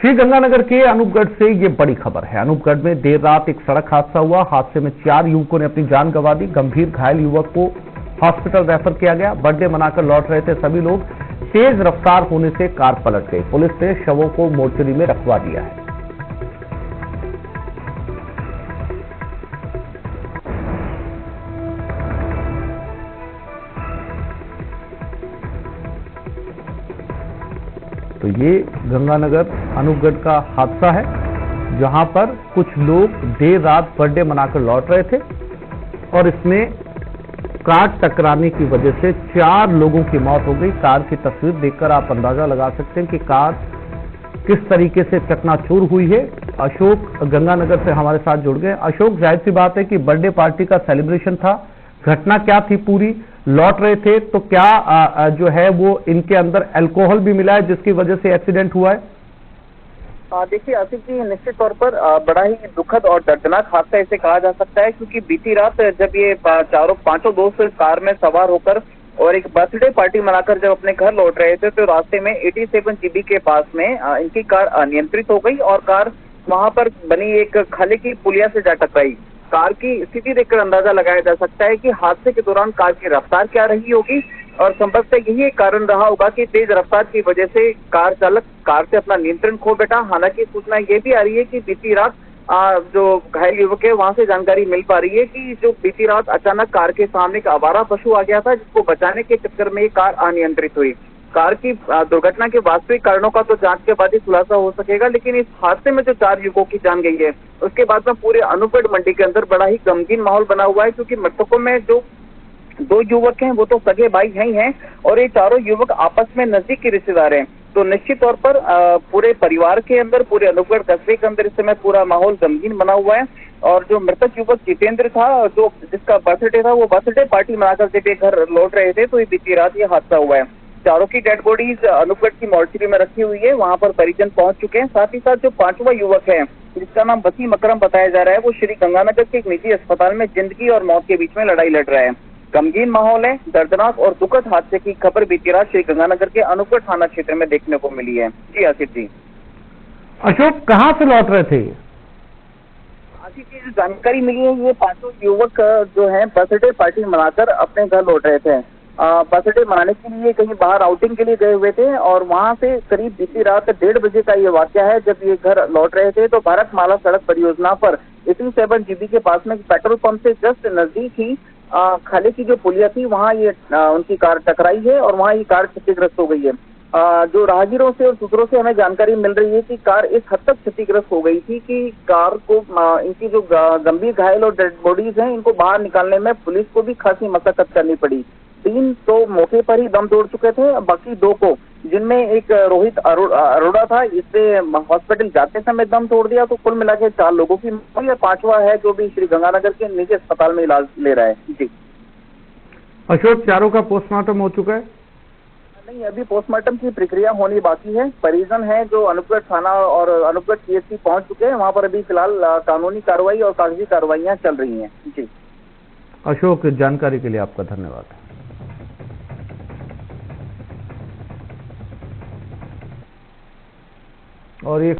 श्रीगंगानगर के अनूपगढ़ से ये बड़ी खबर है। अनूपगढ़ में देर रात एक सड़क हादसा हुआ। हादसे में 4 युवकों ने अपनी जान गंवा दी। गंभीर घायल युवक को हॉस्पिटल रेफर किया गया। बर्थडे मनाकर लौट रहे थे सभी लोग। तेज रफ्तार होने से कार पलट गई। पुलिस ने शवों को मोर्चरी में रखवा दिया है। तो ये गंगानगर अनूपगढ़ का हादसा है, जहां पर कुछ लोग देर रात बर्थडे मनाकर लौट रहे थे और इसमें कार टकराने की वजह से 4 लोगों की मौत हो गई। कार की तस्वीर देखकर आप अंदाजा लगा सकते हैं कि कार किस तरीके से चकनाचूर हुई है। अशोक गंगानगर से हमारे साथ जुड़ गए। अशोक, जाहिर सी बात है कि बर्थडे पार्टी का सेलिब्रेशन था, घटना क्या थी? पूरी लौट रहे थे तो क्या जो है वो इनके अंदर अल्कोहल भी मिला है जिसकी वजह से एक्सीडेंट हुआ है? देखिए आसिफ जी, निश्चित तौर पर बड़ा ही दुखद और दर्दनाक हादसा इसे कहा जा सकता है, क्योंकि बीती रात जब ये पांचों दोस्त कार में सवार होकर और एक बर्थडे पार्टी मनाकर जब अपने घर लौट रहे थे तो रास्ते में 87 जीबी के पास में इनकी कार अनियंत्रित हो गई और कार वहां पर बनी एक खाले की पुलिया से जा टकराई। कार की स्थिति देखकर अंदाजा लगाया जा सकता है कि हादसे के दौरान कार की रफ्तार क्या रही होगी और संभवतः यही एक कारण रहा होगा कि तेज रफ्तार की वजह से कार चालक कार से अपना नियंत्रण खो बैठा। हालांकि सूचना ये भी आ रही है कि बीती रात जो घायल युवक है वहां से जानकारी मिल पा रही है कि जो बीती रात अचानक कार के सामने एक आवारा पशु आ गया था, जिसको बचाने के चक्कर में ये कार अनियंत्रित हुई। कार की दुर्घटना के वास्तविक कारणों का तो जांच के बाद ही खुलासा हो सकेगा, लेकिन इस हादसे में जो 4 युवकों की जान गई है उसके बाद में पूरे अनूपगढ़ मंडी के अंदर बड़ा ही गमगीन माहौल बना हुआ है, क्योंकि मृतकों में जो 2 युवक हैं वो तो सगे भाई ही हैं और ये चारों युवक आपस में नजदीक के रिश्तेदार हैं। तो निश्चित तौर पर पूरे परिवार के अंदर, पूरे अनूपगढ़ कस्बे के अंदर इस समय पूरा माहौल गमगीन बना हुआ है। और जो मृतक युवक जितेंद्र था, जो जिसका बर्थडे था, वो बर्थडे पार्टी मनाकर जब ये घर लौट रहे थे तो ये बीती रात ये हादसा हुआ है। चारों की डेड बॉडीज अनूपगढ़ की मोर्चरी में रखी हुई है, वहां पर परिजन पहुंच चुके हैं। साथ ही साथ जो 5वां युवक है जिसका नाम वसीम अकरम बताया जा रहा है, वो श्री गंगानगर के एक निजी अस्पताल में जिंदगी और मौत के बीच में लड़ाई लड़ रहा है। गमगीन माहौल है। दर्दनाक और दुखद हादसे की खबर बीती रात श्री गंगानगर के अनूपगढ़ थाना क्षेत्र में देखने को मिली है। जी आसिफ जी। अशोक, कहाँ से लौट रहे थे? आसिफ जी, जानकारी मिली है ये 5 युवक जो है बर्थडे पार्टी मनाकर अपने घर लौट रहे थे। बर्थडे मनाने के लिए कहीं बाहर आउटिंग के लिए गए हुए थे और वहां से करीब बीती रात 1:30 बजे का ये वाकया है। जब ये घर लौट रहे थे तो भारत माला सड़क परियोजना पर 87 जीबी के पास में पेट्रोल पंप से जस्ट नजदीक ही खाले की जो पुलिया थी वहां ये उनकी कार टकराई है और वहां ये कार क्षतिग्रस्त हो गई है। जो राहगीरों से और सूत्रों से हमें जानकारी मिल रही है कि कार इस हद तक क्षतिग्रस्त हो गई थी कि कार को इनकी जो गंभीर घायल और डेड बॉडीज हैं इनको बाहर निकालने में पुलिस को भी खासी मशक्कत करनी पड़ी। 3 तो मौके पर ही दम तोड़ चुके थे, बाकी 2 को, जिनमें एक रोहित अरोड़ा था, इससे हॉस्पिटल जाते समय दम तोड़ दिया। तो कुल मिला के 4 लोगों की मौत। 5वां है जो भी श्री गंगानगर के निजी अस्पताल में इलाज ले रहा है। जी अशोक, चारों का पोस्टमार्टम हो चुका है? नहीं, अभी पोस्टमार्टम की प्रक्रिया होनी बाकी है। परिजन है जो अनूपगढ़ थाना और अनूपगढ़ सीएचसी पहुंच चुके हैं। वहां पर अभी फिलहाल कानूनी कार्रवाई और कागजी कार्रवाइयां चल रही हैं। जी अशोक, जानकारी के लिए आपका धन्यवाद। और ये